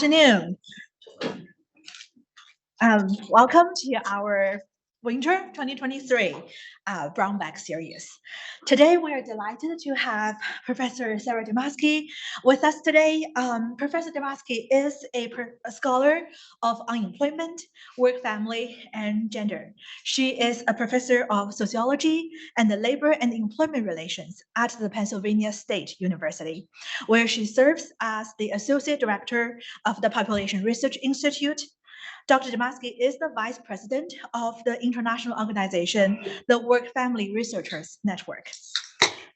afternoon. Welcome to our Winter 2023 Brownbag series. Today, we are delighted to have Professor Sarah Damaske with us today. Professor Damaske is a scholar of unemployment, work, family, and gender. She is a professor of sociology and the labor and employment relations at the Pennsylvania State University, where she serves as the associate director of the Population Research Institute. Dr. Damaske is the vice president of the international organization, the Work Family Researchers Network.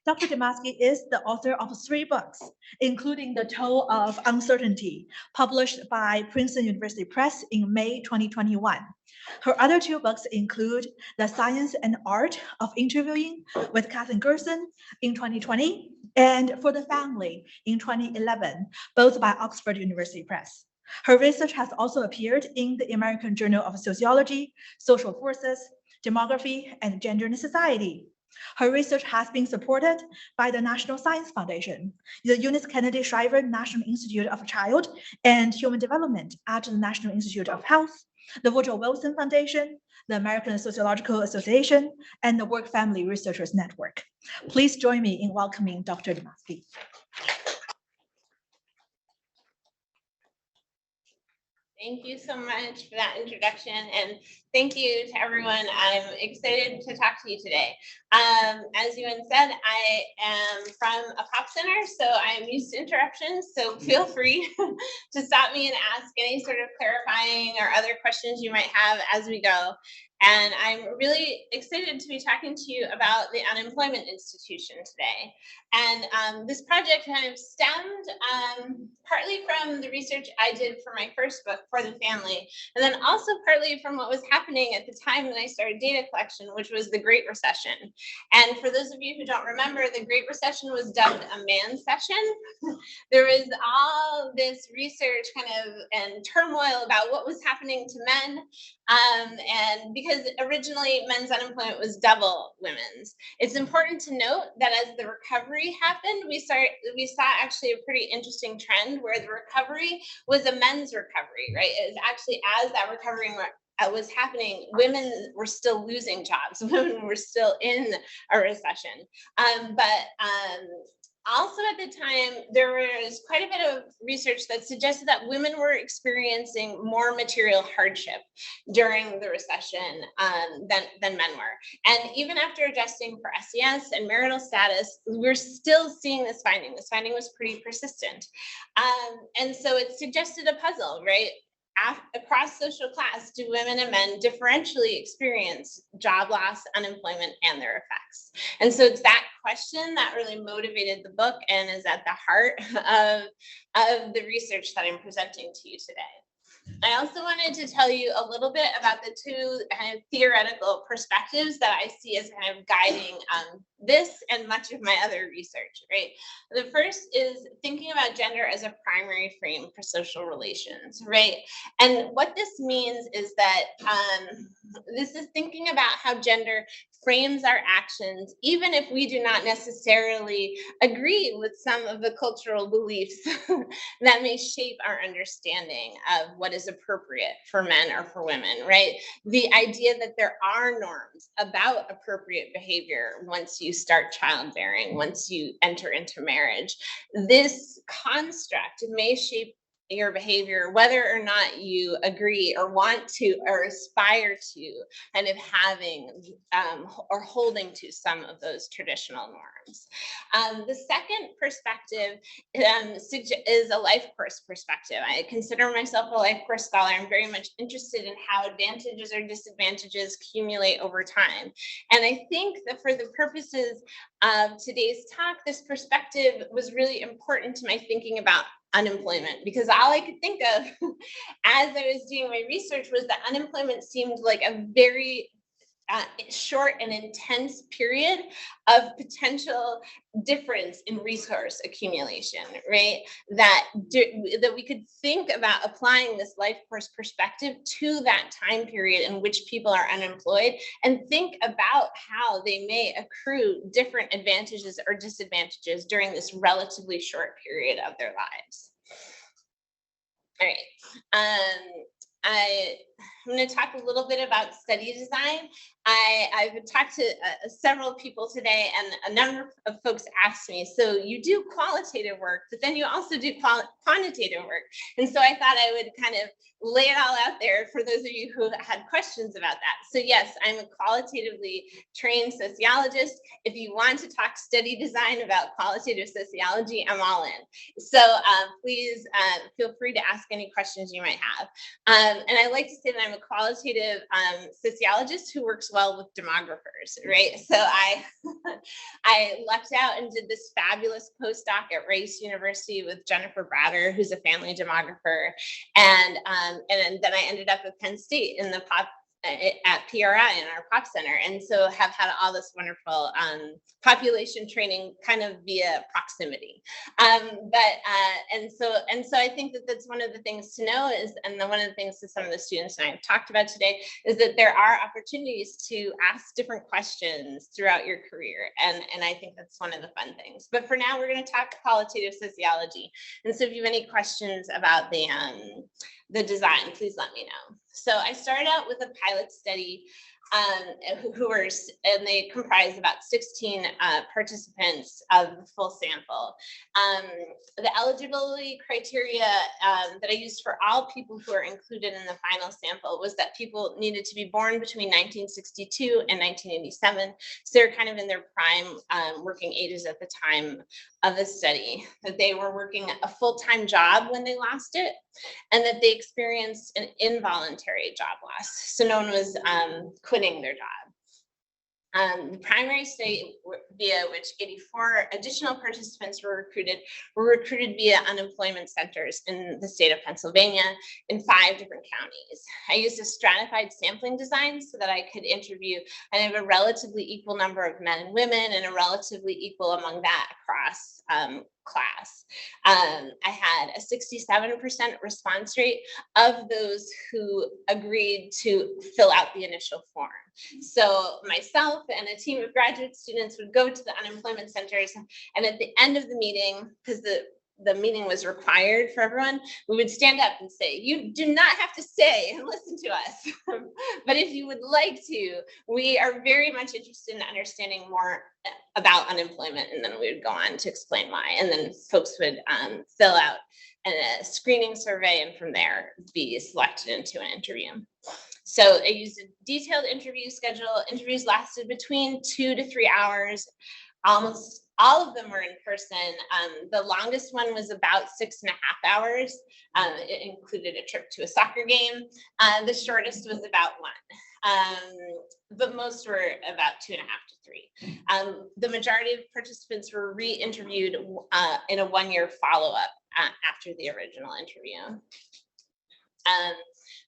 Dr. Damaske is the author of 3 books, including The Toll of Uncertainty, published by Princeton University Press in May 2021. Her other 2 books include The Science and Art of Interviewing with Kathleen Gerson in 2020 and For the Family in 2011, both by Oxford University Press. Her research has also appeared in the American Journal of Sociology, Social Forces, Demography, and Gender and Society. Her research has been supported by the National Science Foundation, the Eunice Kennedy Shriver National Institute of Child and Human Development at the National Institute of Health, the Woodrow Wilson Foundation, the American Sociological Association, and the Work Family Researchers Network. Please join me in welcoming Dr. Damaske. Thank you so much for that introduction, and thank you to everyone. I'm excited to talk to you today. As Ewan said, I am from a pop center, so I am used to interruptions, so feel free to stop me and ask any sort of clarifying or other questions you might have as we go. And I'm really excited to be talking to you about the Unemployment Institution today. And this project kind of stemmed partly from the research I did for my first book, For the Family, and then also partly from what was happening at the time that I started data collection, which was the Great Recession. And for those of you who don't remember, the Great Recession was dubbed a man session. There was all this research kind of and turmoil about what was happening to men. And because originally men's unemployment was double women's. It's important to note that as the recovery happened, we saw actually a pretty interesting trend where the recovery was a men's recovery, right? It was actually as that recovery was happening, women were still losing jobs. Women were still in a recession. Also at the time, there was quite a bit of research that suggested that women were experiencing more material hardship during the recession than men were. And even after adjusting for SES and marital status, we're still seeing this finding. This finding was pretty persistent. And so it suggested a puzzle, right? Across social class, do women and men differentially experience job loss, unemployment, and their effects? And so it's that question that really motivated the book and is at the heart of the research that I'm presenting to you today. I also wanted to tell you a little bit about the 2 kind of theoretical perspectives that I see as kind of guiding this and much of my other research, right? The first is thinking about gender as a primary frame for social relations, right? And what this means is that this is thinking about how gender frames our actions, even if we do not necessarily agree with some of the cultural beliefs that may shape our understanding of what is appropriate for men or for women, right? The idea that there are norms about appropriate behavior once you start childbearing, once you enter into marriage. This construct may shape your behavior, whether or not you agree or want to or aspire to kind of having or holding to some of those traditional norms. The second perspective is a life course perspective. I consider myself a life course scholar. I'm very much interested in how advantages or disadvantages accumulate over time. And I think that for the purposes of today's talk, this perspective was really important to my thinking about unemployment, because all I could think of as I was doing my research was that unemployment seemed like a very short and intense period of potential difference in resource accumulation, right? That we could think about applying this life course perspective to that time period in which people are unemployed and think about how they may accrue different advantages or disadvantages during this relatively short period of their lives. All right, I'm going to talk a little bit about study design. I've talked to several people today, and a number of folks asked me, so you do qualitative work, but then you also do quantitative work. And so I thought I would kind of lay it all out there for those of you who had questions about that. So yes, I'm a qualitatively trained sociologist. If you want to talk study design about qualitative sociology, I'm all in. So please feel free to ask any questions you might have. And I like to say that I'm a qualitative sociologist who works well with demographers, right? So I lucked out and did this fabulous postdoc at Rice University with Jennifer Bratter, who's a family demographer, and then I ended up at Penn State in the at PRI in our pop center, and so have had all this wonderful population training kind of via proximity. And so I think that that's one of the things to know is, and then one of the things that some of the students and I have talked about today is that there are opportunities to ask different questions throughout your career, and I think that's one of the fun things. But for now, we're going to talk qualitative sociology, and so if you have any questions about the design, please let me know. So I started out with a pilot study and they comprise about 16 participants of the full sample. The eligibility criteria that I used for all people who are included in the final sample was that people needed to be born between 1962 and 1987. So they're kind of in their prime working ages at the time of the study, that they were working a full-time job when they lost it, and that they experienced an involuntary job loss. So no one was quitting their job. The primary study via which 84 additional participants were recruited via unemployment centers in the state of Pennsylvania in 5 different counties. I used a stratified sampling design so that I could interview and have a relatively equal number of men and women, and a relatively equal among that across class. I had a 67% response rate of those who agreed to fill out the initial form. So myself and a team of graduate students would go to the unemployment centers, and at the end of the meeting, because the meeting was required for everyone, we would stand up and say, you do not have to stay and listen to us. But if you would like to, we are very much interested in understanding more about unemployment. And then we would go on to explain why. And then folks would fill out a screening survey, and from there be selected into an interview. So I used a detailed interview schedule. Interviews lasted between 2 to 3 hours. Almost all of them were in person. The longest one was about 6.5 hours. It included a trip to a soccer game. The shortest was about 1. But most were about 2.5 to 3. The majority of participants were re-interviewed in a 1-year follow-up after the original interview.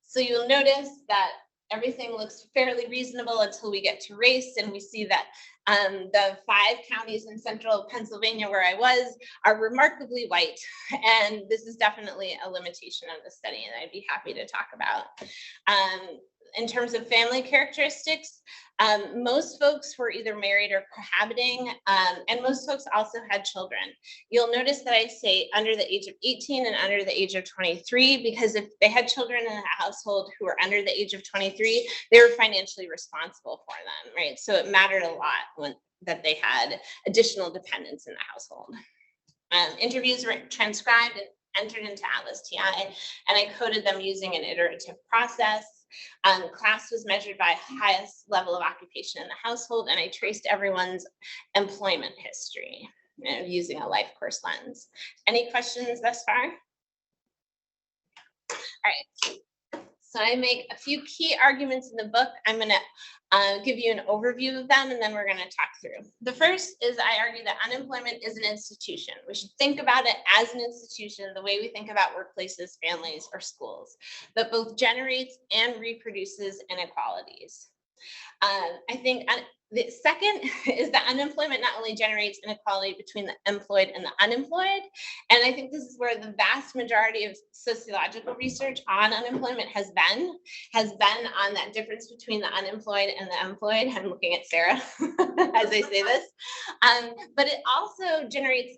So you'll notice that everything looks fairly reasonable until we get to race, and we see that the 5 counties in central Pennsylvania where I was are remarkably white, and this is definitely a limitation of the study, and I'd be happy to talk about. In terms of family characteristics, most folks were either married or cohabiting, and most folks also had children. You'll notice that I say under the age of 18 and under the age of 23, because if they had children in a household who were under the age of 23, they were financially responsible for them, right? So it mattered a lot that they had additional dependents in the household. Interviews were transcribed and entered into Atlas TI, and I coded them using an iterative process. Class was measured by highest level of occupation in the household, and I traced everyone's employment history using a life course lens. Any questions thus far? All right. So I make a few key arguments in the book. I'm going to give you an overview of them, and then we're going to talk through. The first is I argue that unemployment is an institution. We should think about it as an institution the way we think about workplaces, families, or schools, that both generates and reproduces inequalities. I think the second is that unemployment not only generates inequality between the employed and the unemployed, and I think this is where the vast majority of sociological research on unemployment has been on that difference between the unemployed and the employed. I'm looking at Sarah as I say this, but it also generates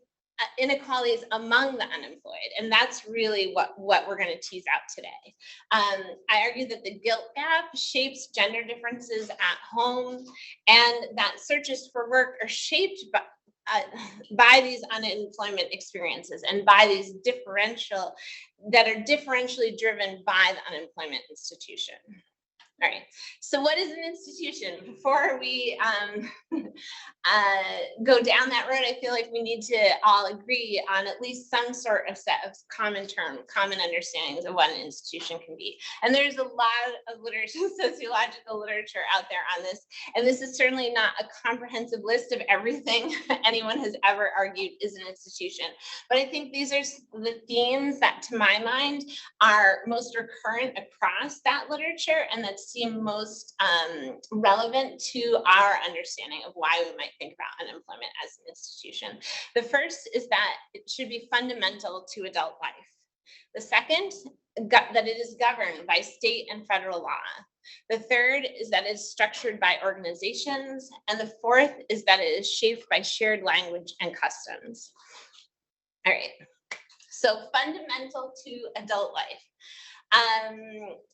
inequalities among the unemployed. And that's really what we're going to tease out today. I argue that the guilt gap shapes gender differences at home, and that searches for work are shaped by these unemployment experiences and by these that are differentially driven by the unemployment institution. All right, so what is an institution? Before we go down that road, I feel like we need to all agree on at least some sort of set of common understandings of what an institution can be. And there's a lot of sociological literature out there on this. And this is certainly not a comprehensive list of everything anyone has ever argued is an institution. But I think these are the themes that, to my mind, are most recurrent across that literature and that seem most relevant to our understanding of why we might think about unemployment as an institution. The first is that it should be fundamental to adult life. The second, that it is governed by state and federal law. The third is that it is structured by organizations. And the fourth is that it is shaped by shared language and customs. All right, so fundamental to adult life.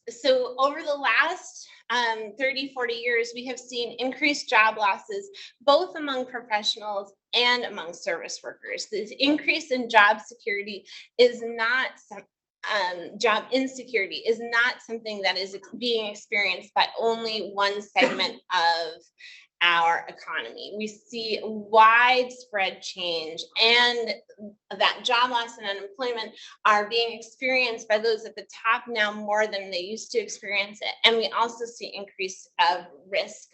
So over the last 30, 40 years, we have seen increased job losses, both among professionals and among service workers. This increase in job security is not job insecurity is not something that is being experienced by only one segment of our economy. We see widespread change, and that job loss and unemployment are being experienced by those at the top now more than they used to experience it. And we also see increase of risk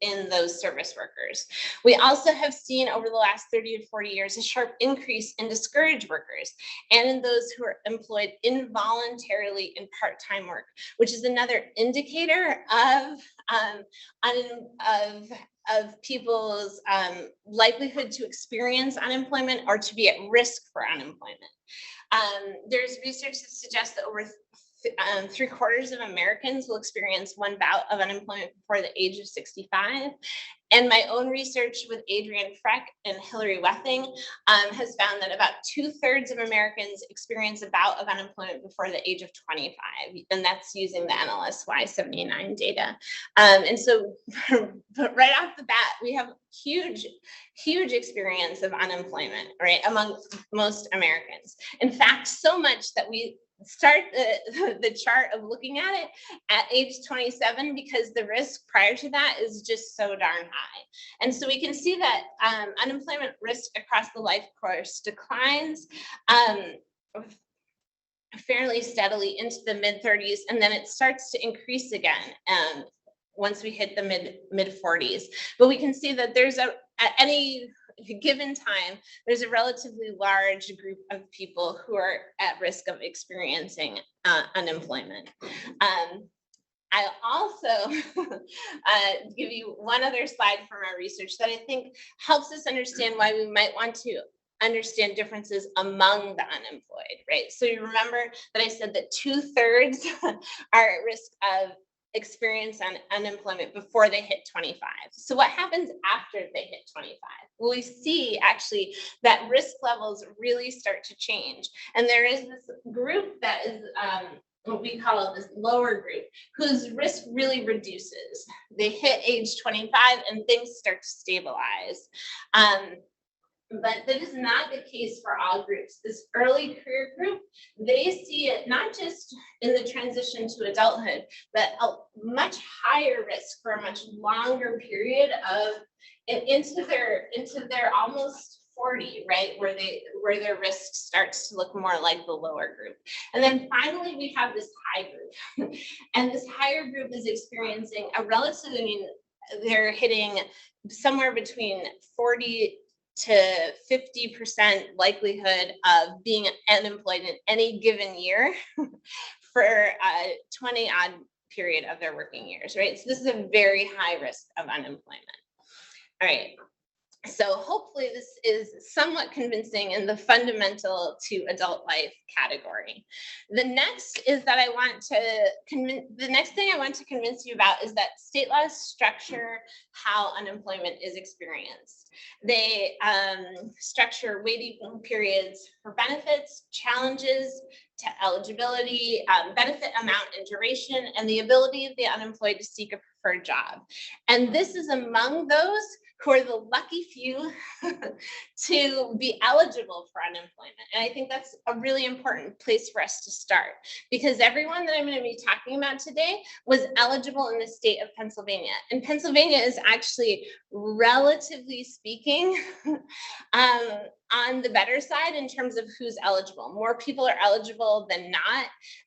in those service workers. We also have seen over the last 30 to 40 years a sharp increase in discouraged workers and in those who are employed involuntarily in part-time work, which is another indicator of people's likelihood to experience unemployment or to be at risk for unemployment. There's research that suggests that over 3/4 of Americans will experience one bout of unemployment before the age of 65. And my own research with Adrienne Freck and Hillary Wething has found that about 2/3 of Americans experience a bout of unemployment before the age of 25. And that's using the NLSY 79 data. And so right off the bat, we have huge experience of unemployment, right, among most Americans. In fact, so much that we start the chart of looking at it at age 27 because the risk prior to that is just so darn high. And so we can see that unemployment risk across the life course declines fairly steadily into the mid-30s, and then it starts to increase again once we hit the mid-40s. But we can see that there's at any given time, there's a relatively large group of people who are at risk of experiencing unemployment. I'll also give you one other slide from our research that I think helps us understand why we might want to understand differences among the unemployed, right? So you remember that I said that 2/3 are at risk of experience on unemployment before they hit 25. So what happens after they hit 25? Well, we see actually that risk levels really start to change. And there is this group that is what we call this lower group, whose risk really reduces. They hit age 25 and things start to stabilize. But that is not the case for all groups. This early career group, they see it not just in the transition to adulthood, but a much higher risk for a much longer period of into their almost 40, right, where their risk starts to look more like the lower group. And then finally, we have this high group, and this higher group is experiencing a relatively, they're hitting somewhere between 40 to 50% likelihood of being unemployed in any given year for a 20 odd period of their working years, right? So this is a very high risk of unemployment. All right. So hopefully this is somewhat convincing in the fundamental to adult life category. The next is that the next thing I want to convince you about is that state laws structure how unemployment is experienced. They structure waiting periods for benefits, challenges to eligibility, benefit amount and duration, and the ability of the unemployed to seek a preferred job. And this is among those who are the lucky few to be eligible for unemployment. And I think that's a really important place for us to start, because everyone that I'm going to be talking about today was eligible in the state of Pennsylvania. And Pennsylvania is actually, relatively speaking, on the better side in terms of who's eligible. More people are eligible than not.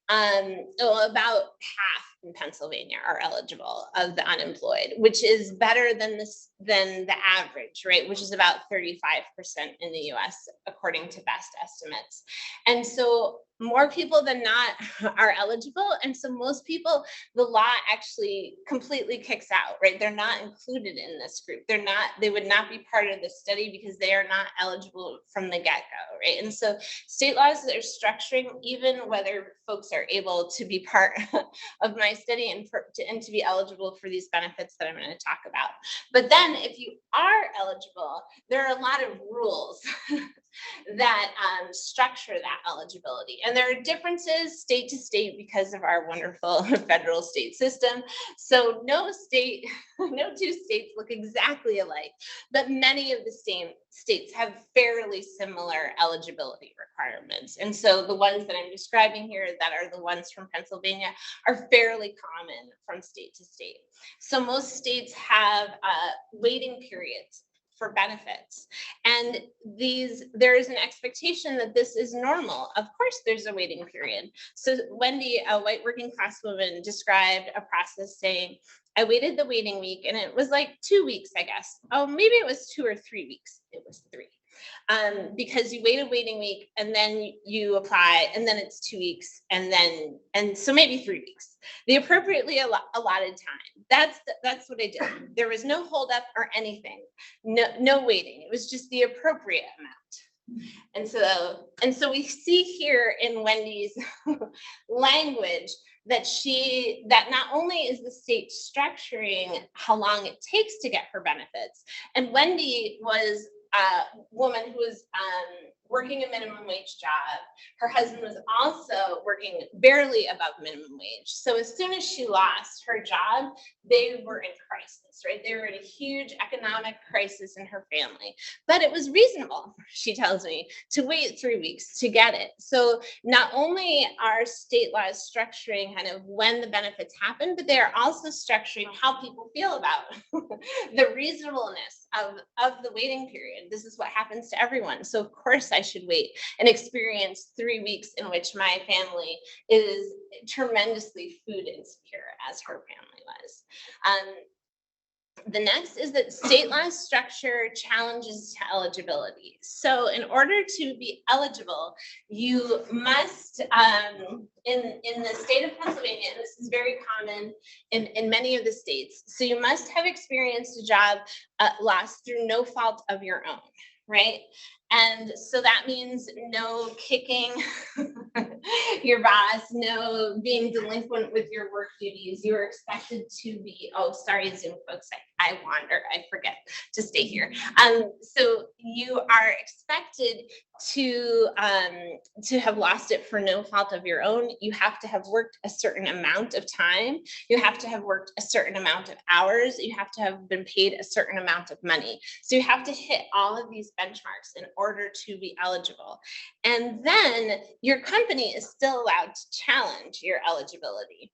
About half in Pennsylvania are eligible of the unemployed, which is better than the average, right? Which is about 35% in the US, according to best estimates. And so more people than not are eligible. And so most people, the law actually completely kicks out, right? They're not included in this group. They would not be part of the study because they are not eligible from the get-go, right? And so state laws are structuring even whether folks are able to be part of my study and to be eligible for these benefits that I'm going to talk about. But then if you are eligible, there are a lot of rules that structure that eligibility. And there are differences state to state because of our wonderful federal state system. So no two states look exactly alike, but many of the same states have fairly similar eligibility requirements. And so the ones that I'm describing here that are the ones from Pennsylvania are fairly common from state to state. So most states have waiting periods for benefits. And there is an expectation that this is normal. Of course, there's a waiting period. So Wendy, a white working class woman, described a process saying, I waited the waiting week and it was like 2 weeks, I guess. Oh, maybe it was 2 or 3 weeks. It was 3. Because you wait a waiting week and then you apply and then it's 2 weeks and so maybe 3 weeks. The appropriately allotted time. That's what I did. There was no holdup or anything. No waiting. It was just the appropriate amount. And so we see here in Wendy's language that not only is the state structuring how long it takes to get her benefits, and Wendy was a woman who was working a minimum wage job. Her husband was also working barely above minimum wage. So as soon as she lost her job, they were in crisis, right? They were in a huge economic crisis in her family. But it was reasonable, she tells me, to wait 3 weeks to get it. So not only are state laws structuring kind of when the benefits happen, but they are also structuring how people feel about the reasonableness of the waiting period. This is what happens to everyone. So of course I should wait and experience 3 weeks in which my family is tremendously food insecure, as her family was. The next is that state laws structure challenges to eligibility. So in order to be eligible, you must, in the state of Pennsylvania, and this is very common in many of the states, so you must have experienced a job loss through no fault of your own, right? And so that means no kicking your boss, no being delinquent with your work duties. You're expected to be, oh, sorry, Zoom folks, I wander, I forget to stay here. So you are expected to have lost it for no fault of your own. You have to have worked a certain amount of time. You have to have worked a certain amount of hours. You have to have been paid a certain amount of money. So you have to hit all of these benchmarks in order to be eligible. And then your company is still allowed to challenge your eligibility.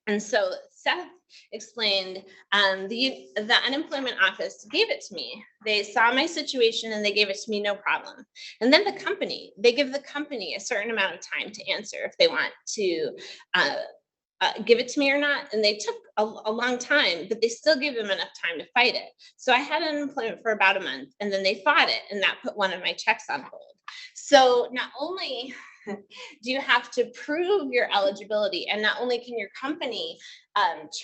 And so Seth explained, the unemployment office gave it to me. They saw my situation and they gave it to me, no problem. And then they give the company a certain amount of time to answer if they want to give it to me or not. And they took a long time, but they still gave them enough time to fight it. So I had unemployment for about a month and then they fought it, and that put one of my checks on hold. So not only do you have to prove your eligibility, and not only can your company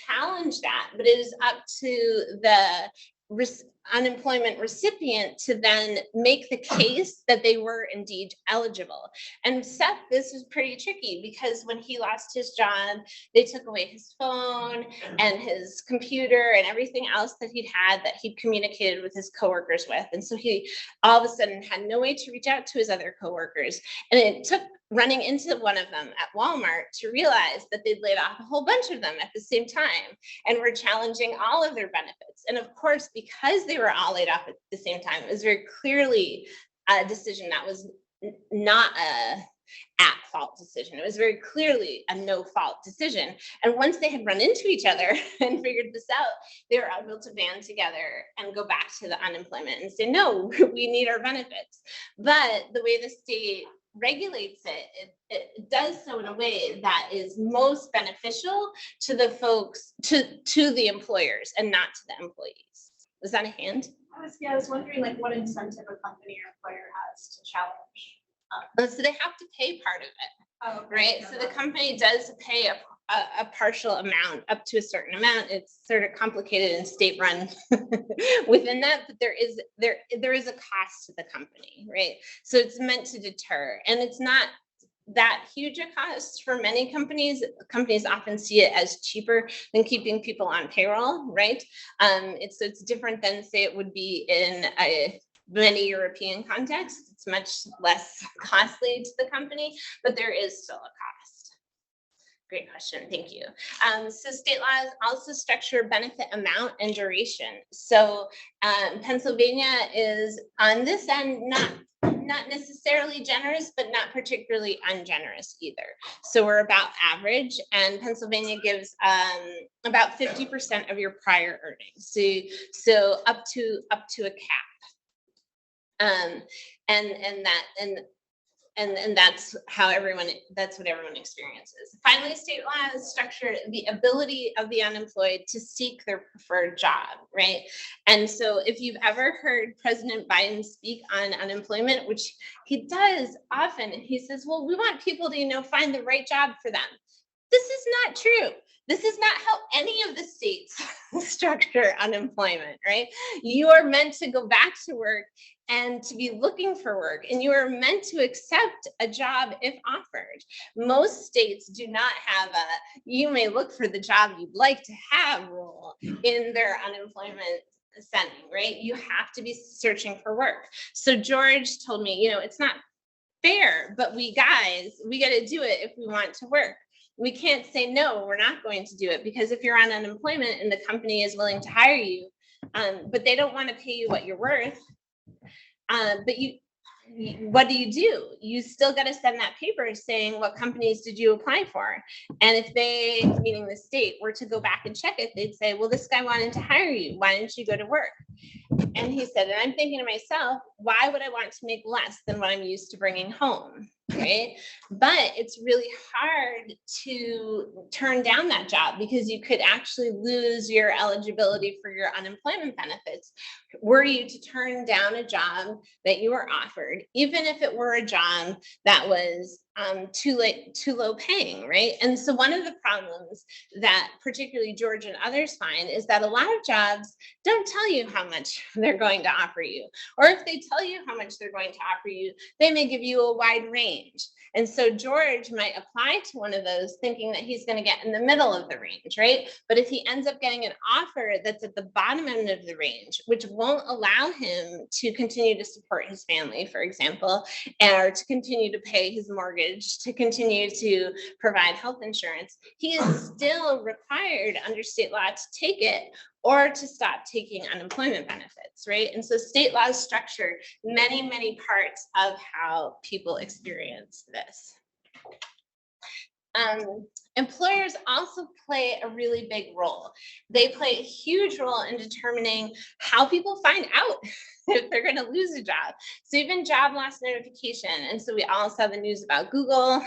challenge that, but it is up to unemployment recipient to then make the case that they were indeed eligible. And Seth, this was pretty tricky because when he lost his job, they took away his phone and his computer and everything else that he'd communicated with his coworkers with. And so he all of a sudden had no way to reach out to his other coworkers. And it took running into one of them at Walmart to realize that they'd laid off a whole bunch of them at the same time and were challenging all of their benefits. And of course, because they were all laid off at the same time, it was very clearly a decision that was not a at-fault decision. It was very clearly a no-fault decision. And once they had run into each other and figured this out, they were able to band together and go back to the unemployment and say, no, we need our benefits. But the way the state regulates it does so in a way that is most beneficial to the folks, to the employers and not to the employees. Was that a hand? I was wondering like what incentive a company or employer has to challenge. So they have to pay part of it. Oh, Right. So the company does pay a partial amount up to a certain amount. It's sort of complicated and state run within that, but there is a cost to the company, right? So it's meant to deter, and it's not that huge a cost for many companies. Companies often see it as cheaper than keeping people on payroll, right? It's different than say it would be in many European contexts. It's much less costly to the company, but there is still a cost. Great question, thank you. So state laws also structure benefit amount and duration. So Pennsylvania is on this end not necessarily generous, but not particularly ungenerous either. So we're about average, and Pennsylvania gives about 50% of your prior earnings. So up to a cap. And that's what everyone experiences. Finally, state laws structure the ability of the unemployed to seek their preferred job, right? And so if you've ever heard President Biden speak on unemployment, which he does often, he says, well, we want people to, find the right job for them. This is not true. This is not how any of the states structure unemployment, right? You are meant to go back to work and to be looking for work, and you are meant to accept a job if offered. Most states do not have you may look for the job you'd like to have rule in their unemployment setting, right? You have to be searching for work. So George told me, it's not fair, but we got to do it if we want to work. We can't say, no, we're not going to do it, because if you're on unemployment and the company is willing to hire you, but they don't want to pay you what you're worth, but what do? You still got to send that paper saying what companies did you apply for? And if they, meaning the state, were to go back and check it, they'd say, well, this guy wanted to hire you. Why didn't you go to work? And he said, and I'm thinking to myself, why would I want to make less than what I'm used to bringing home? Right? But it's really hard to turn down that job, because you could actually lose your eligibility for your unemployment benefits were you to turn down a job that you were offered, even if it were a job that was too low paying, right? And so one of the problems that particularly George and others find is that a lot of jobs don't tell you how much they're going to offer you, or if they tell you how much they're going to offer you, they may give you a wide range. And so George might apply to one of those thinking that he's going to get in the middle of the range, right? But if he ends up getting an offer that's at the bottom end of the range, which won't allow him to continue to support his family, for example, or to continue to pay his mortgage, to continue to provide health insurance, he is still required under state law to take it, or to stop taking unemployment benefits, right? And so state laws structure many, many parts of how people experience this. Employers also play a really big role. They play a huge role in determining how people find out if they're going to lose a job. So even job loss notification. And so we all saw the news about Google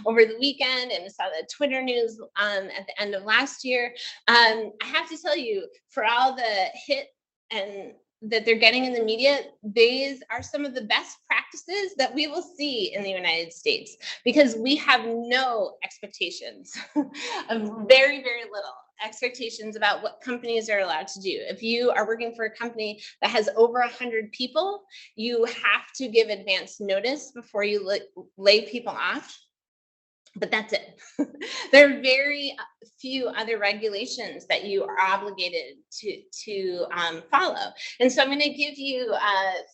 over the weekend, and saw the Twitter news at the end of last year. I have to tell you, for all the hit and that they're getting in the media, these are some of the best practices that we will see in the United States, because we have no expectations of very, very little. expectations about what companies are allowed to do. If you are working for a company that has over 100 people, you have to give advance notice before you lay people off. But that's it. There are very few other regulations that you are obligated to follow. And so I'm going to give you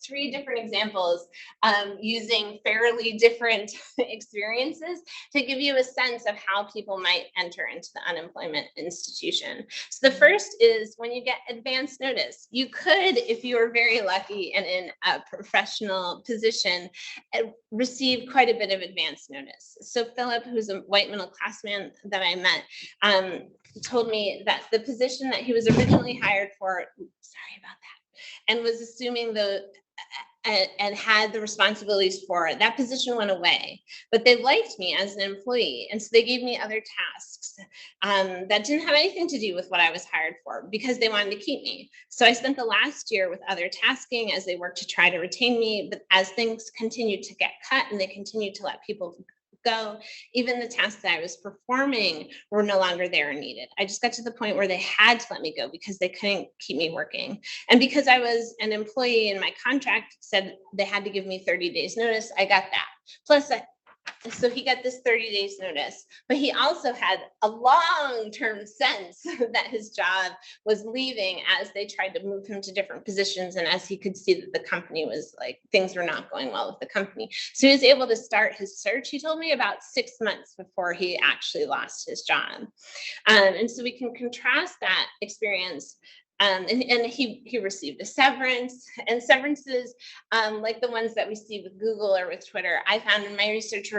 3 different examples using fairly different experiences to give you a sense of how people might enter into the unemployment institution. So the first is when you get advance notice. You could, if you were very lucky and in a professional position, receive quite a bit of advance notice. So Philip, who's a white middle class man that I met, told me that the position that he was originally hired for, sorry about that, and was assuming and had the responsibilities for it, that position went away. But they liked me as an employee, and so they gave me other tasks that didn't have anything to do with what I was hired for because they wanted to keep me. So I spent the last year with other tasking as they worked to try to retain me. But as things continued to get cut and they continued to let people go, even the tasks that I was performing were no longer there and needed. I just got to the point where they had to let me go because they couldn't keep me working. And because I was an employee and my contract said they had to give me 30 days notice, I got that. Plus, so he got this 30 days notice, but he also had a long-term sense that his job was leaving as they tried to move him to different positions. And as he could see that the company was like, things were not going well with the company. So he was able to start his search, he told me, about 6 months before he actually lost his job. And so we can contrast that experience. And he received a severance, and severances like the ones that we see with Google or with Twitter, I found in my research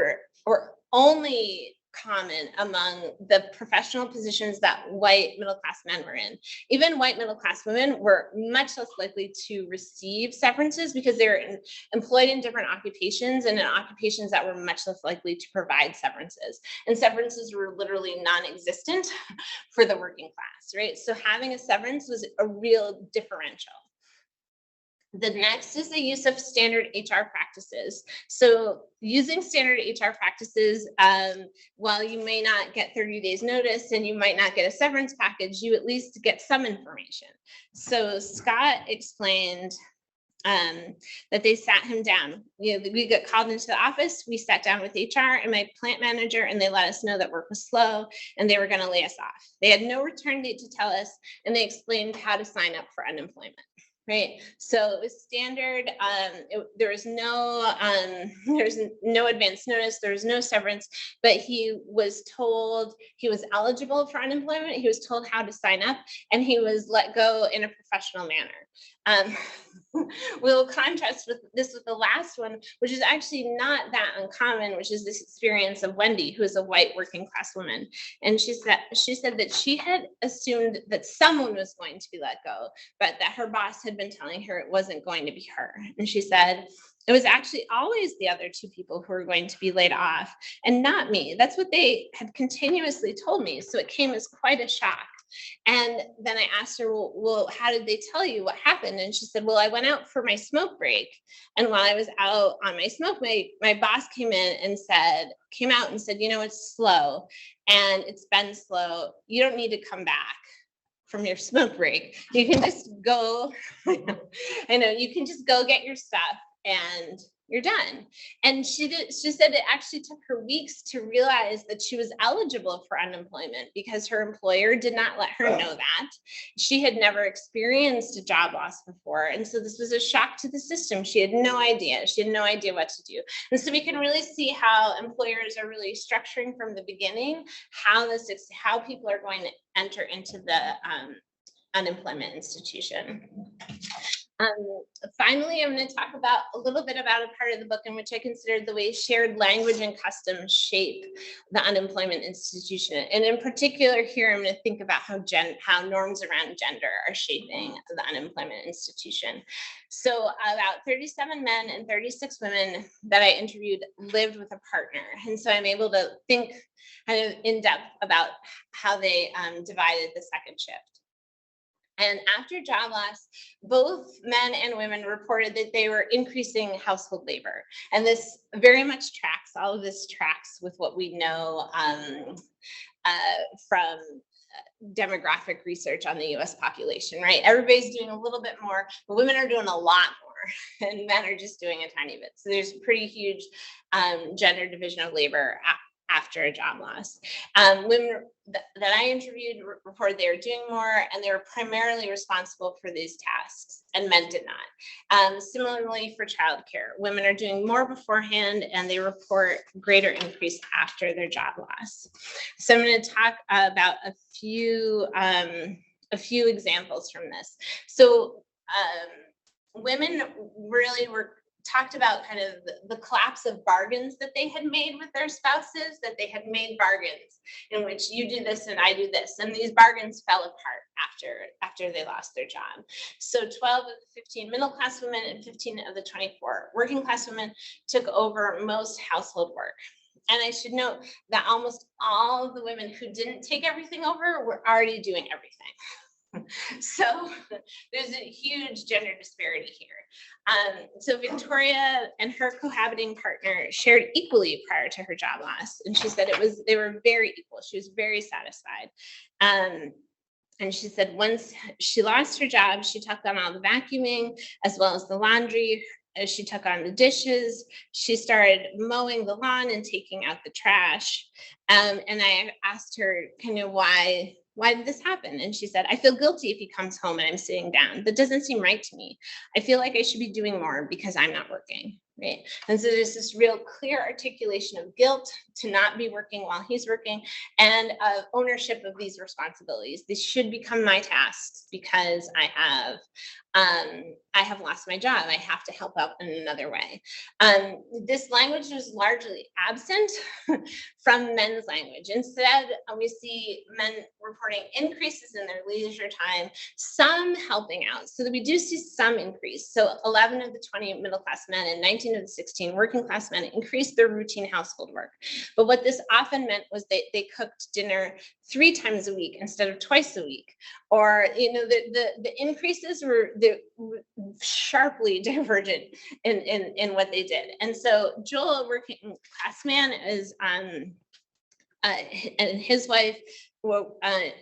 were only common among the professional positions that white middle-class men were in. Even white middle-class women were much less likely to receive severances because they were employed in different occupations and in occupations that were much less likely to provide severances. And severances were literally non-existent for the working class, right? So having a severance was a real differential. The next is the use of standard HR practices. So using standard HR practices, while you may not get 30 days notice and you might not get a severance package, you at least get some information. So Scott explained that they sat him down. We got called into the office, we sat down with HR and my plant manager, and they let us know that work was slow and they were going to lay us off. They had no return date to tell us, and they explained how to sign up for unemployment. Right. So it was standard. There was no advance notice. There was no severance, but he was told he was eligible for unemployment. He was told how to sign up, and he was let go in a professional manner. We'll contrast with the last one, which is actually not that uncommon, which is this experience of Wendy, who is a white working class woman. And she said that she had assumed that someone was going to be let go, but that her boss had been telling her it wasn't going to be her. And she said, it was actually always the other 2 people who were going to be laid off and not me. That's what they had continuously told me. So it came as quite a shock. And then I asked her, well, how did they tell you what happened? And she said, well, I went out for my smoke break. And while I was out on my smoke break, my boss came out and said, it's slow and it's been slow. You don't need to come back from your smoke break. You can just go, you can just go get your stuff and you're done. And she said it actually took her weeks to realize that she was eligible for unemployment because her employer did not let her know that. She had never experienced a job loss before. And so this was a shock to the system. She had no idea. She had no idea what to do. And so we can really see how employers are really structuring from the beginning how people are going to enter into the unemployment institution. Finally, I'm going to talk about a little bit about a part of the book in which I considered the way shared language and customs shape the unemployment institution. And in particular here, I'm going to think about how norms around gender are shaping the unemployment institution. So about 37 men and 36 women that I interviewed lived with a partner. And so I'm able to think kind of in depth about how they divided the second shift. And after job loss, both men and women reported that they were increasing household labor. And this very much tracks, all of this tracks with what we know from demographic research on the US population, right? Everybody's doing a little bit more, but women are doing a lot more and men are just doing a tiny bit. So there's pretty huge gender division of labor after a job loss. Women that I interviewed reported they were doing more and they were primarily responsible for these tasks and men did not. Similarly for childcare, women are doing more beforehand and they report greater increase after their job loss. So I'm going to talk about a few examples from this. So women really were talked about kind of the collapse of bargains that they had made with their spouses, that they had made bargains in which you do this and I do this. And these bargains fell apart after they lost their job. So 12 of the 15 middle-class women and 15 of the 24 working-class women took over most household work. And I should note that almost all of the women who didn't take everything over were already doing everything. So there's a huge gender disparity here. So Victoria and her cohabiting partner shared equally prior to her job loss. And she said they were very equal. She was very satisfied. And she said once she lost her job, she took on all the vacuuming as well as the laundry. She took on the dishes. She started mowing the lawn and taking out the trash. And I asked her kind of why did this happen? And she said, I feel guilty if he comes home and I'm sitting down. That doesn't seem right to me. I feel like I should be doing more because I'm not working, right? And so there's this real clear articulation of guilt to not be working while he's working and ownership of these responsibilities. These should become my tasks because I have lost my job. I have to help out in another way. This language is largely absent from men's language. Instead, we see men reporting increases in their leisure time, some helping out. So that we do see some increase. So 11 of the 20 middle-class men and 19 of the 16 working-class men increased their routine household work. But what this often meant was they cooked dinner 3 times a week instead of twice a week. Or, the increases were sharply divergent in what they did. And so Joel, a working class man, is and his wife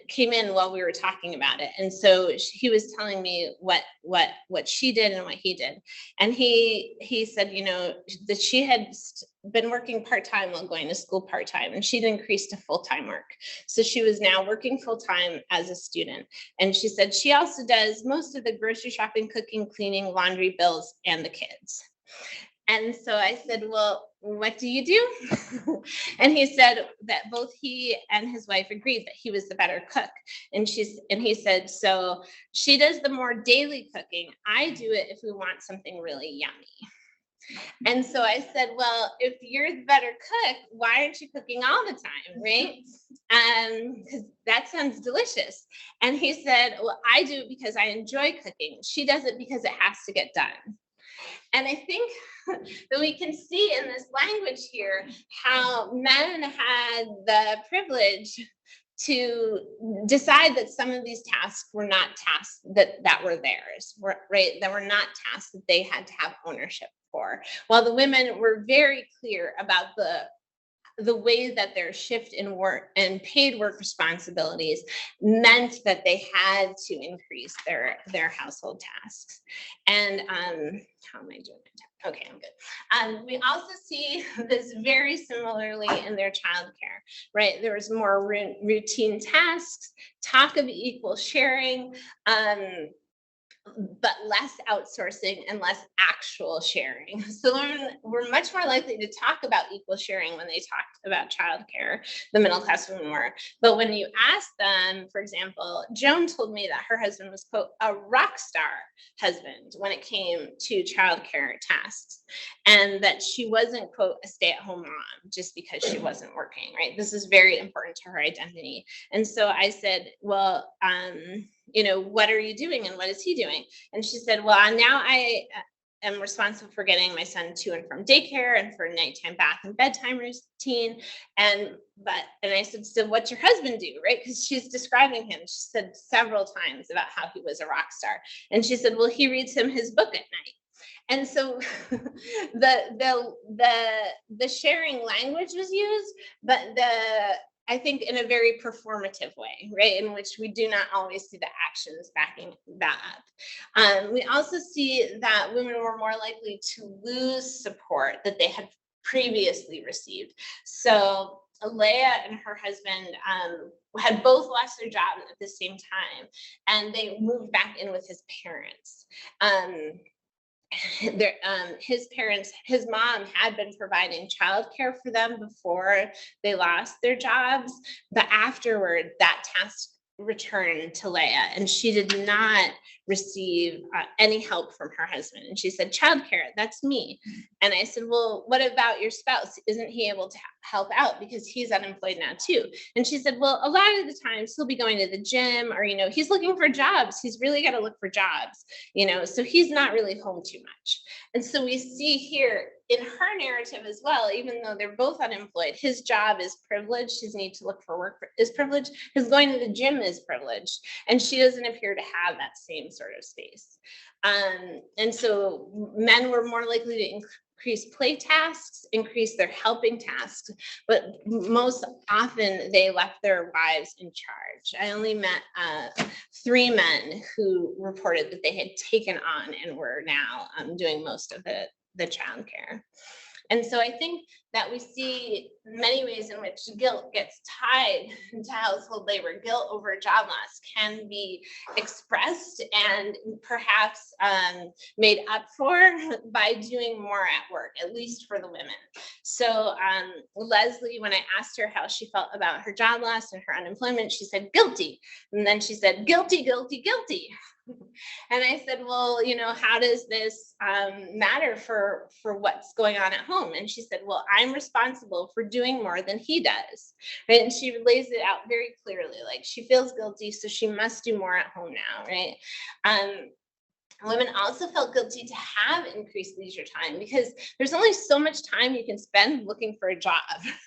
came in while we were talking about it. And so he was telling me what she did and what he did. And he said, that she had been working part-time while going to school part-time, and she'd increased to full-time work. So she was now working full-time as a student. And she said she also does most of the grocery shopping, cooking, cleaning, laundry, bills, and the kids. And so I said, well, what do you do? And he said that both he and his wife agreed that he was the better cook. And he said, so she does the more daily cooking. I do it if we want something really yummy. And so I said, well, if you're the better cook, why aren't you cooking all the time, right? Because that sounds delicious. And he said, well, I do it because I enjoy cooking. She does it because it has to get done. And I think that we can see in this language here how men had the privilege to decide that some of these tasks were not tasks that were theirs, right? That were not tasks that they had to have ownership for. While the women were very clear about the way that their shift in work and paid work responsibilities meant that they had to increase their household tasks. And how am I doing? Okay, I'm good. We also see this very similarly in their childcare, right? There was more routine tasks, talk of equal sharing, but less outsourcing and less actual sharing. So women were much more likely to talk about equal sharing when they talked about childcare, the middle class women were. But when you ask them, for example, Joan told me that her husband was, quote, a rock star husband when it came to childcare tasks, and that she wasn't, quote, a stay-at-home mom just because she wasn't working, right? This is very important to her identity. And so I said, well, what are you doing and what is he doing? And she said, well, now I am responsible for getting my son to and from daycare and for nighttime bath and bedtime routine. And I said, so what's your husband do, right? Because she's describing him. She said several times about how he was a rock star. And she said, well, he reads him his book at night. And so the sharing language was used, but I think in a very performative way, right? In which we do not always see the actions backing that up. We also see that women were more likely to lose support that they had previously received. So Leah and her husband had both lost their job at the same time, and they moved back in with his parents. His mom had been providing childcare for them before they lost their jobs, but afterward that task returned to Leah, and she did not receive any help from her husband. And she said, childcare, that's me. And I said, well, what about your spouse? Isn't he able to help out because he's unemployed now too? And she said, well, a lot of the times he'll be going to the gym, or, he's looking for jobs. He's really got to look for jobs, so he's not really home too much. And so we see here in her narrative as well, even though they're both unemployed, his job is privileged, his need to look for work is privileged, his going to the gym is privileged, and she doesn't appear to have that same sort of space. And so men were more likely to increase play tasks, increase their helping tasks, but most often they left their wives in charge. I only met 3 men who reported that they had taken on and were now doing most of the childcare. And so I think that we see many ways in which guilt gets tied to household labor. Guilt over job loss can be expressed and perhaps made up for by doing more at work, at least for the women. So Leslie, when I asked her how she felt about her job loss and her unemployment, she said, guilty. And then she said, guilty, guilty, guilty. And I said, well, how does this matter for what's going on at home? And she said, well, I'm responsible for doing more than he does. Right? And she lays it out very clearly, like she feels guilty, so she must do more at home now, right? Women also felt guilty to have increased leisure time because there's only so much time you can spend looking for a job,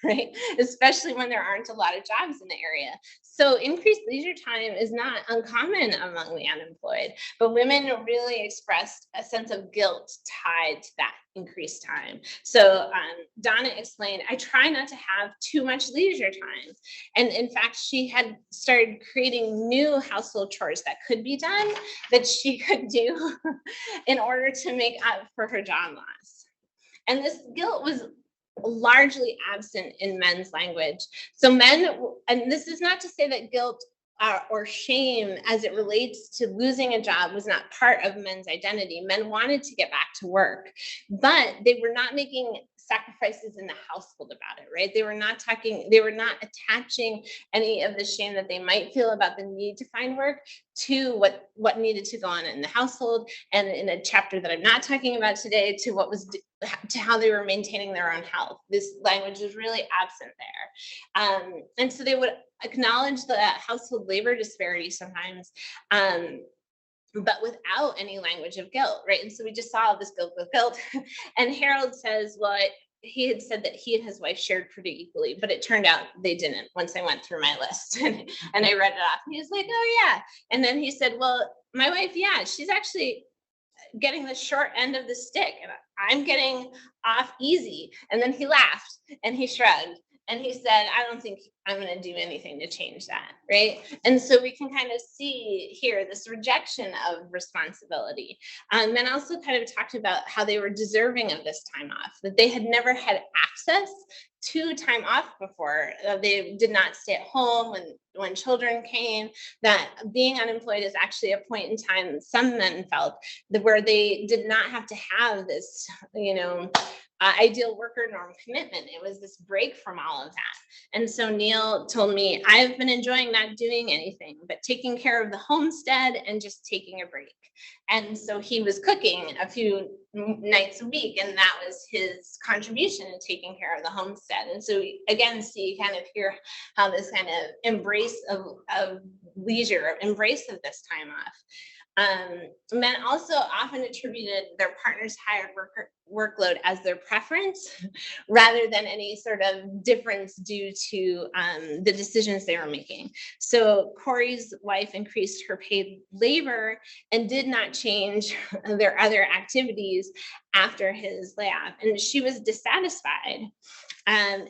right? Especially when there aren't a lot of jobs in the area. So increased leisure time is not uncommon among the unemployed, but women really expressed a sense of guilt tied to that increased time. So Donna explained, I try not to have too much leisure time. And in fact, she had started creating new household chores that could be done that she could do in order to make up for her job loss. And this guilt was largely absent in men's language. So men, and this is not to say that guilt or shame as it relates to losing a job was not part of men's identity. Men wanted to get back to work, but they were not making sacrifices in the household about it, right? They were not attaching any of the shame that they might feel about the need to find work to what needed to go on in the household, and in a chapter that I'm not talking about today, to how they were maintaining their own health. This language is really absent there. And so they would acknowledge the household labor disparity sometimes, but without any language of guilt, right? And so we just saw this guilt with guilt. And Harold says, well, he had said that he and his wife shared pretty equally, but it turned out they didn't once I went through my list and I read it off. And he was like, oh yeah. And then he said, well, my wife, yeah, she's actually getting the short end of the stick and I'm getting off easy. And then he laughed and he shrugged. And he said, I don't think I'm going to do anything to change that, right? And so we can kind of see here this rejection of responsibility. Men also kind of talked about how they were deserving of this time off, that they had never had access to time off before. They did not stay at home when children came, that being unemployed is actually a point in time some men felt where they did not have to have this, ideal worker norm commitment. It was this break from all of that. And so Neil told me, I've been enjoying not doing anything, but taking care of the homestead and just taking a break. And so he was cooking a few nights a week, and that was his contribution to taking care of the homestead. And so we again see kind of here how this kind of embrace of leisure, embrace of this time off. Men also often attributed their partner's higher workload as their preference rather than any sort of difference due to the decisions they were making. So Corey's wife increased her paid labor and did not change their other activities after his layoff, and she was dissatisfied. And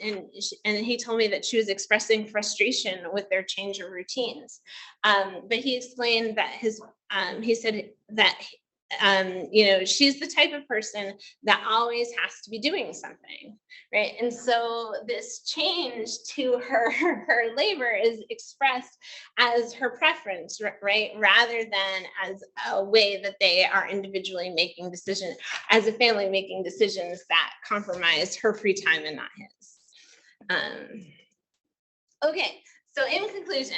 he told me that she was expressing frustration with their change of routines. But he explained that he said that she's the type of person that always has to be doing something, right? And so this change to her labor is expressed as her preference, right? Rather than as a way that they are individually making decisions, as a family making decisions that compromise her free time and not his. Okay. So in conclusion,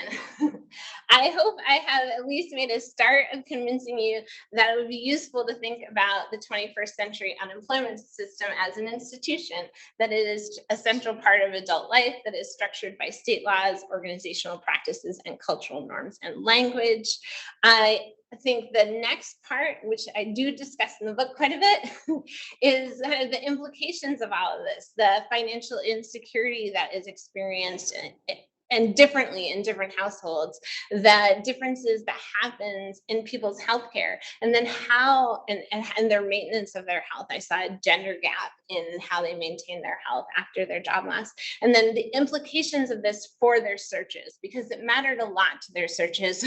I hope I have at least made a start of convincing you that it would be useful to think about the 21st century unemployment system as an institution, that it is a central part of adult life, that is structured by state laws, organizational practices, and cultural norms and language. I think the next part, which I do discuss in the book quite a bit, is the implications of all of this, the financial insecurity that is experienced and differently in different households, the differences that happens in people's healthcare, and then how and their maintenance of their health. I saw a gender gap in how they maintain their health after their job loss, and then the implications of this for their searches, because it mattered a lot to their searches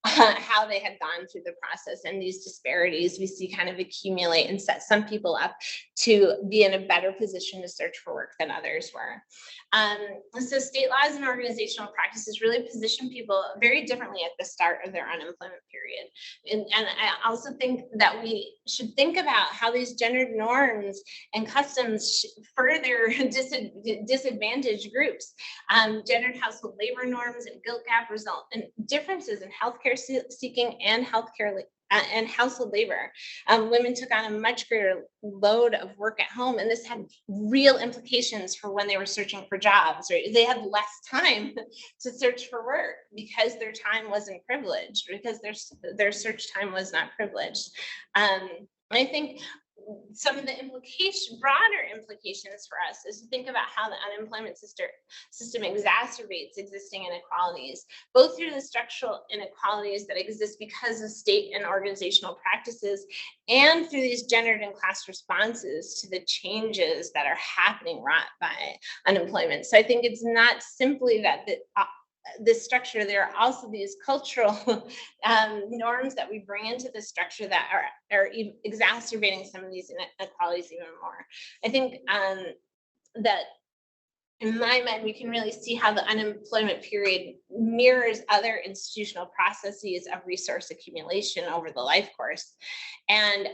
how they had gone through the process, and these disparities we see kind of accumulate and set some people up to be in a better position to search for work than others were. So state laws and organizational practices really position people very differently at the start of their unemployment period. And I also think that we should think about how these gendered norms and customs further disadvantage groups. Gendered household labor norms and guilt gap result in differences in healthcare seeking and healthcare and household labor. Women took on a much greater load of work at home, and this had real implications for when they were searching for jobs, right? They had less time to search for work because their time wasn't privileged, because their search time was not privileged. I think some of the broader implications for us is to think about how the unemployment system exacerbates existing inequalities, both through the structural inequalities that exist because of state and organizational practices, and through these gendered and class responses to the changes that are happening wrought by unemployment. So I think it's not simply that this structure, there are also these cultural norms that we bring into the structure that are exacerbating some of these inequalities even more. I think that in my mind, we can really see how the unemployment period mirrors other institutional processes of resource accumulation over the life course. And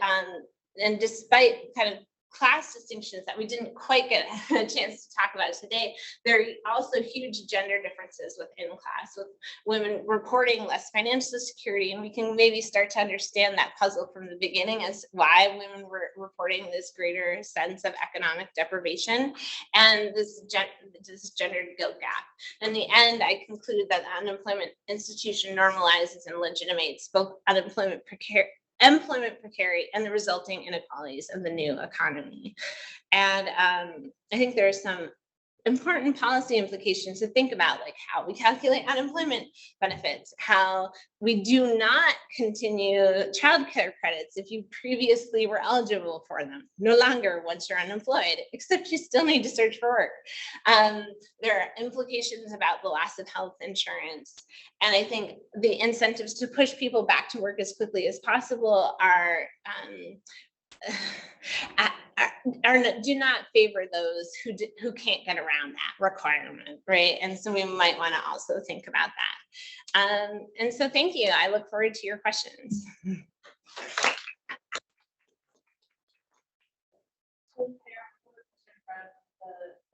despite kind of class distinctions that we didn't quite get a chance to talk about today, there are also huge gender differences within class, with women reporting less financial security, and we can maybe start to understand that puzzle from the beginning as why women were reporting this greater sense of economic deprivation and this gendered guilt gap. In the end, I conclude that the unemployment institution normalizes and legitimates both employment precarity and the resulting inequalities of the new economy. And I think there are some important policy implications to think about, like how we calculate unemployment benefits, how we do not continue childcare credits if you previously were eligible for them, no longer once you're unemployed, except you still need to search for work. There are implications about the loss of health insurance. And I think the incentives to push people back to work as quickly as possible do not favor those who can't get around that requirement, right? And so we might want to also think about that. And so thank you. I look forward to your questions.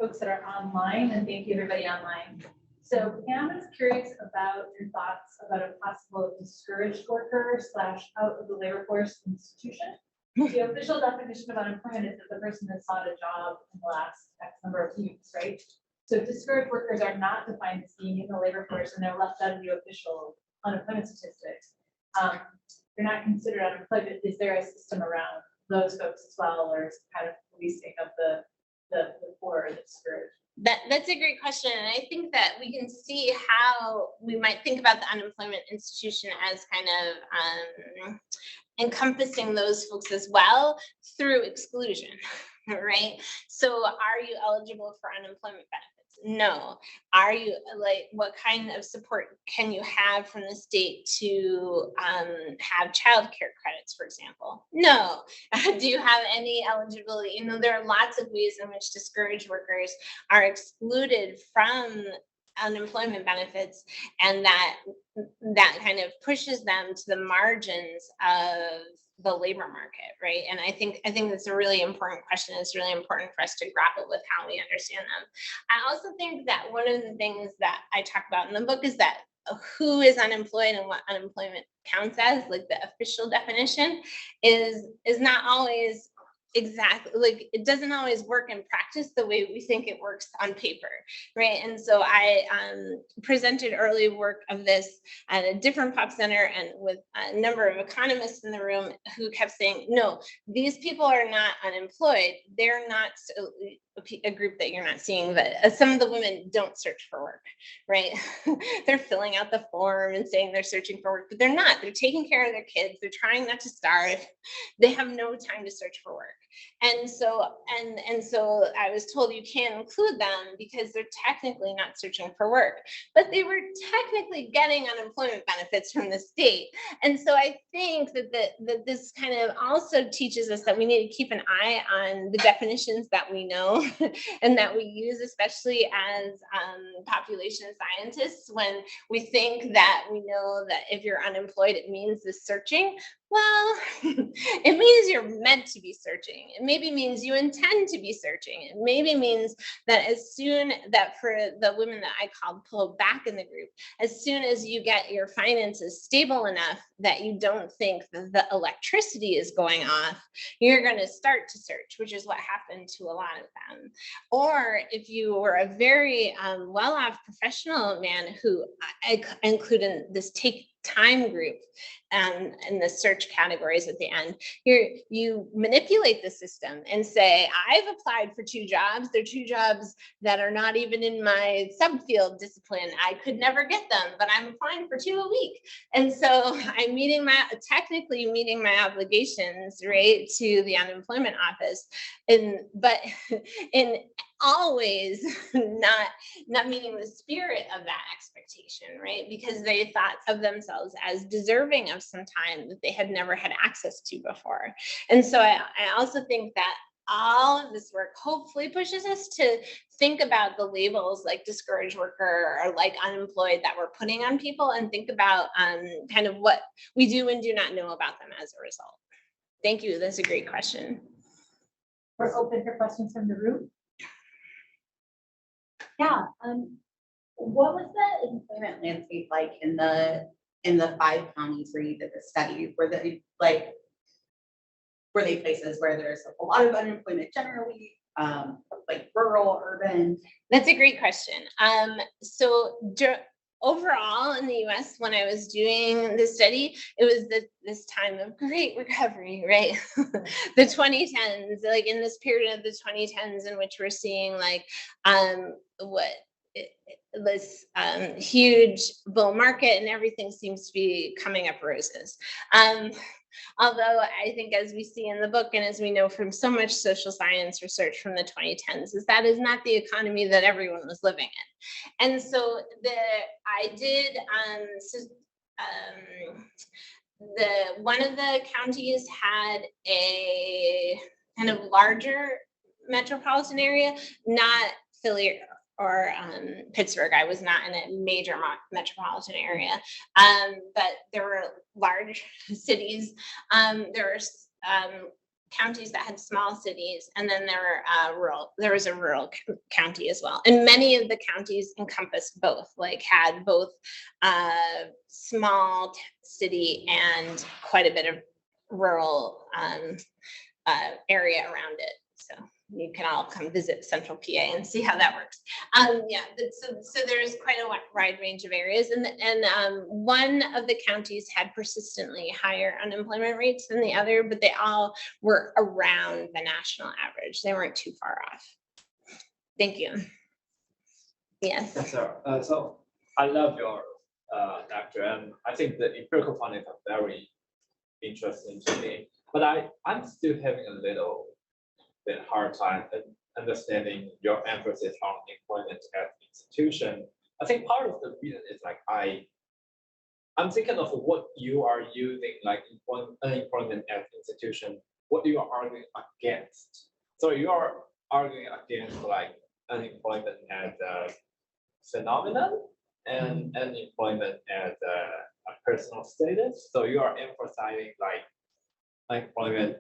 Folks that are online, and thank you everybody online. So Pam is curious about your thoughts about a possible discouraged worker / out of the labor force institution. The official definition of unemployment is that the person has sought a job in the last X number of weeks, right? So discouraged workers are not defined as being in the labor force, and they're left out of the official unemployment statistics. They're not considered unemployed. Is there a system around those folks as well, or is it kind of policing of the poor or the discouraged? That's a great question. And I think that we can see how we might think about the unemployment institution as kind of encompassing those folks as well through exclusion, right? So are you eligible for unemployment benefits? No. Are you what kind of support can you have from the state to have child care credits, for example? No. Do you have any eligibility? There are lots of ways in which discouraged workers are excluded from unemployment benefits, and that kind of pushes them to the margins of the labor market, right? And I think that's a really important question. It's really important for us to grapple with how we understand them. I also think that one of the things that I talk about in the book is that who is unemployed and what unemployment counts as, like the official definition, is not always exactly, it doesn't always work in practice the way we think it works on paper, right? And so I presented early work of this at a different pop center, and with a number of economists in the room who kept saying, no, these people are not unemployed. They're not a group that you're not seeing, but some of the women don't search for work, right? They're filling out the form and saying they're searching for work, but they're not. They're taking care of their kids. They're trying not to starve. They have no time to search for work. And so I was told you can't include them because they're technically not searching for work, but they were technically getting unemployment benefits from the state. And so I think that this kind of also teaches us that we need to keep an eye on the definitions that we know and that we use, especially as population scientists, when we think that we know that if you're unemployed, it means the searching. Well, it means you're meant to be searching. It maybe means you intend to be searching. It maybe means that as soon that for the women that I called pull back in the group, as soon as you get your finances stable enough that you don't think that the electricity is going off, you're going to start to search, which is what happened to a lot of them. Or if you were a very well-off professional man, who I include in this take time group in the search categories at the end, you manipulate the system and say, I've applied for 2 jobs. They're 2 jobs that are not even in my subfield discipline. I could never get them, but I'm applying for 2 a week. And so I'm technically meeting my obligations, right, to the unemployment office. But in always not meeting the spirit of that expectation, right? Because they thought of themselves as deserving of some time that they had never had access to before. And so I also think that all of this work hopefully pushes us to think about the labels like discouraged worker or like unemployed that we're putting on people, and think about kind of what we do and do not know about them as a result. Thank you. That's a great question. We're open for questions from the room. Yeah. What was the employment landscape like in the 5 counties where you did the study? Were they places where there's a lot of unemployment generally, like rural, urban? That's a great question. Overall in the US, when I was doing the study, it was this time of great recovery, right? The 2010s, like in this period of the 2010s in which we're seeing this huge bull market, and everything seems to be coming up roses. Although I think, as we see in the book and as we know from so much social science research from the 2010s, that is not the economy that everyone was living in. And so I did one of the counties had a kind of larger metropolitan area, not Philly or Pittsburgh. I was not in a major metropolitan area, but there were large cities. There were counties that had small cities, and then there was a rural county as well. And many of the counties encompassed both, had both small city and quite a bit of rural area around it. So you can all come visit Central PA and see how that works. So there's quite a wide range of areas, and one of the counties had persistently higher unemployment rates than the other, but they all were around the national average. They weren't too far off. Thank you. Yes. So I love your lecture, and I think the empirical findings are very interesting to me. But I'm still having a little bit hard time understanding your emphasis on employment as institution. I think part of the reason is like I'm thinking of what you are using, like unemployment as institution, what you are arguing against. So you are arguing against like unemployment as a phenomenon and unemployment as a personal status. So you are emphasizing like unemployment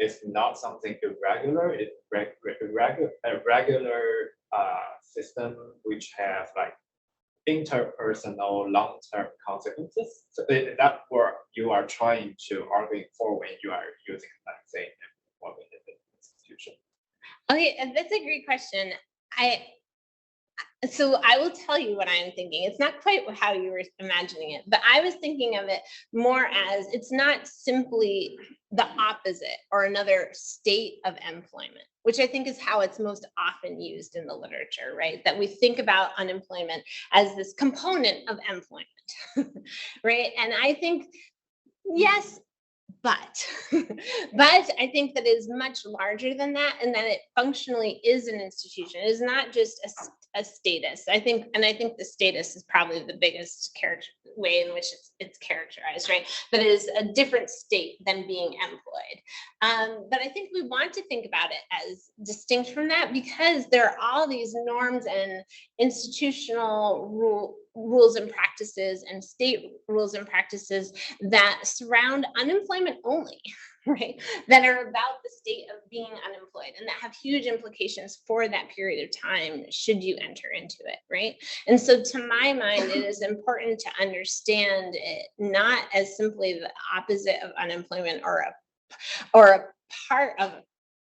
is not something irregular. It's a regular system which have like interpersonal long-term consequences. So that's what you are trying to argue for when you are using that same employment in the institution. Okay, and that's a great question. So I will tell you what I'm thinking. It's not quite how you were imagining it, but I was thinking of it more as it's not simply the opposite or another state of employment, which I think is how it's most often used in the literature, right? That we think about unemployment as this component of employment, right? And I think, yes, but I think that it is much larger than that, and that it functionally is an institution. It is not just a status. I think the status is probably the biggest way in which it's characterized, right? That it is a different state than being employed. But I think we want to think about it as distinct from that because there are all these norms and institutional rules and practices and state rules and practices that surround unemployment only, right? That are about the state of being unemployed and that have huge implications for that period of time should you enter into it, right? And so to my mind, it is important to understand it not as simply the opposite of unemployment or a part of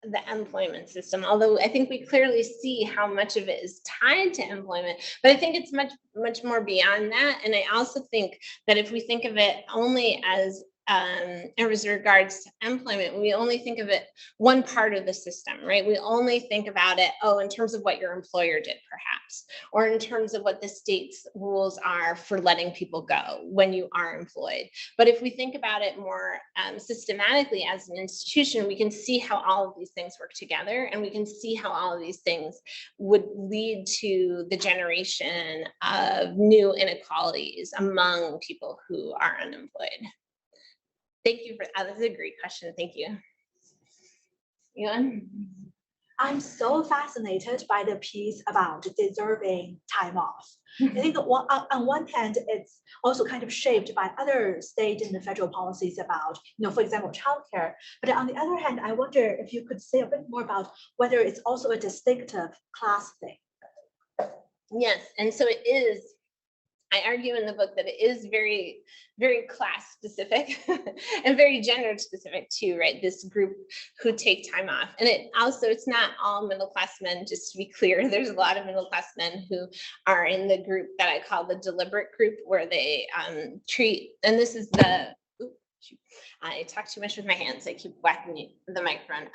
the employment system, although I think we clearly see how much of it is tied to employment, but I think it's much more beyond that. And I also think that if we think of it only as regards to employment, we only think of it one part of the system, right? We only think about it, in terms of what your employer did, perhaps, or in terms of what the state's rules are for letting people go when you are employed. But if we think about it more systematically as an institution, we can see how all of these things work together, and we can see how all of these things would lead to the generation of new inequalities among people who are unemployed. Thank you for that. That's a great question. Thank you. Yuan? I'm so fascinated by the piece about deserving time off. I think on one hand, it's also kind of shaped by other state and the federal policies about, for example, childcare. But on the other hand, I wonder if you could say a bit more about whether it's also a distinctive class thing. Yes, and so it is. I argue in the book that it is very, very class specific and very gender specific too, right? This group who take time off. And it's not all middle class men, just to be clear. There's a lot of middle class men who are in the group that I call the deliberate group, where they treat, and this is I talk too much with my hands. I keep whacking the microphone.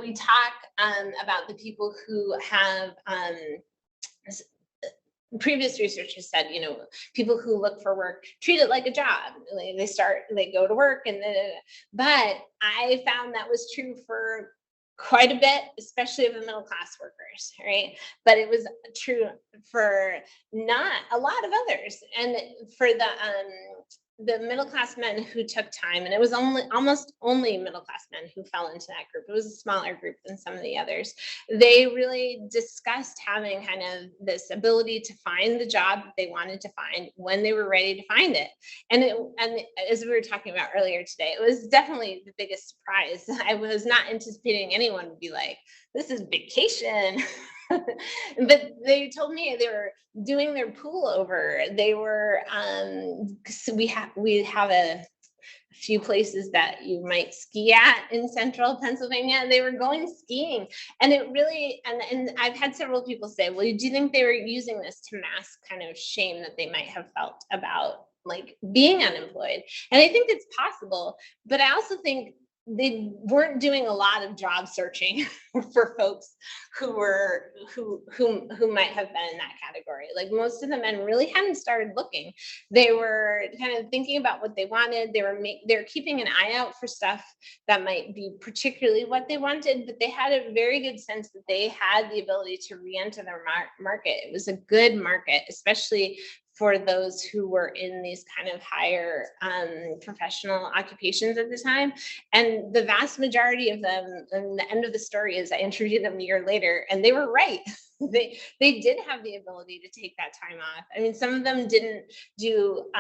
We talk about the people who have, previous research has said, people who look for work treat it like a job. They go to work, but I found that was true for quite a bit, especially of the middle class workers, right? But it was true for not a lot of others, and for the middle class men who took time, and it was almost only middle class men who fell into that group. It was a smaller group than some of the others. They really discussed having kind of this ability to find the job that they wanted to find when they were ready to find it. And as we were talking about earlier today, it was definitely the biggest surprise. I was not anticipating anyone would be like, this is vacation. But they told me they were doing their pool over. They were, so we have a few places that you might ski at in central Pennsylvania. They were going skiing, and it really, and I've had several people say, well, do you think they were using this to mask kind of shame that they might have felt about like being unemployed? And I think it's possible, but I also think they weren't doing a lot of job searching for folks who might have been in that category. Like most of the men really hadn't started looking. They were kind of thinking about what they wanted. They were keeping an eye out for stuff that might be particularly what they wanted, but they had a very good sense that they had the ability to re-enter their market. It was a good market, especially for those who were in these kind of higher professional occupations at the time. And the vast majority of them, and the end of the story is I interviewed them a year later and they were right. They did have the ability to take that time off. I mean, some of them didn't do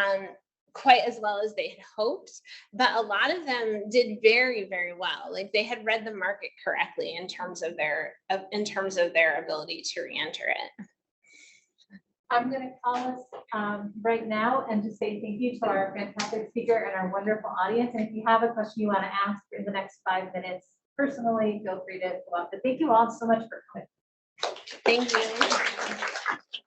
quite as well as they had hoped, but a lot of them did very, very well. Like they had read the market correctly in terms of their ability to re-enter it. I'm going to call us right now and just say thank you to our fantastic speaker and our wonderful audience. And if you have a question you want to ask in the next 5 minutes, personally, feel free to go up. But thank you all so much for coming. Thank you.